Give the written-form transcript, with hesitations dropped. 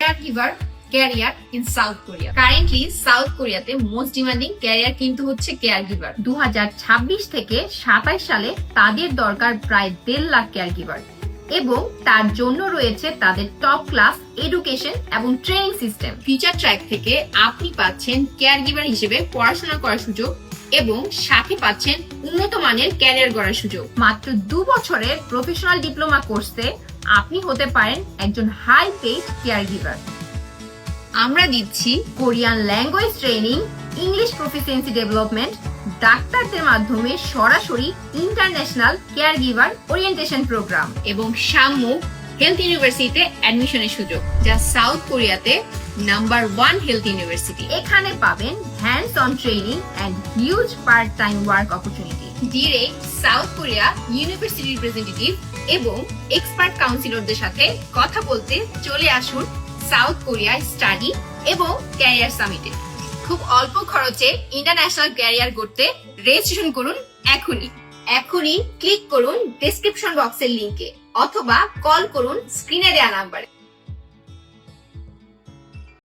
caregiver career in south Korea. Currently south কোরিয়াতে most demanding career কিন্তু হচ্ছে caregiver. 2026 থেকে 27 সালে তাদের দরকার প্রায় 1.5 লাখ কেয়ারগিভার এবং তার জন্য রয়েছে তাদের টপ ক্লাস এডুকেশন এবং ট্রেনিং সিস্টেম। ফিউচার ট্র্যাক থেকে আপনি পাচ্ছেন কেয়ারগিভার হিসেবে পড়াশোনা করার সুযোগ এবং সাথে পাচ্ছেন উন্নত মানের ক্যারিয়ার গড়ার সুযোগ। মাত্র 2 বছরের প্রফেশনাল ডিপ্লোমা কোর্সে আপনি হতে পারেন একজন হাই পেইড কেয়ারগিভার। আমরা দিচ্ছি Korean language training, English proficiency development, ডাক্তারদের মাধ্যমে সরাসরি ইন্টারন্যাশনাল কেয়ারগিভার ওরিয়েন্টেশন প্রোগ্রাম এবং সাম্যক হেলথ ইউনিভার্সিটিতে অ্যাডমিশনের সুযোগ, যা সাউথ কোরিয়াতে নাম্বার 1 হেলথ ইউনিভার্সিটি। এখানে পাবেন hands on training and huge part time work opportunity. Direct South Korea university representative এবং এক্সপার্ট কাউন্সিলরদের সাথে কথা বলতে চলে আসুন সাউথ কোরিয়া স্টাডি এবং ক্যারিয়ার সামিটে। খুব অল্প খরচে ইন্টারন্যাশনাল ক্যারিয়ার গড়তে রেজিস্ট্রেশন করুন এখনই ক্লিক করুন ডেসক্রিপশন বক্সের লিংকে অথবা কল করুন স্ক্রিনে দেওয়া নাম্বারে।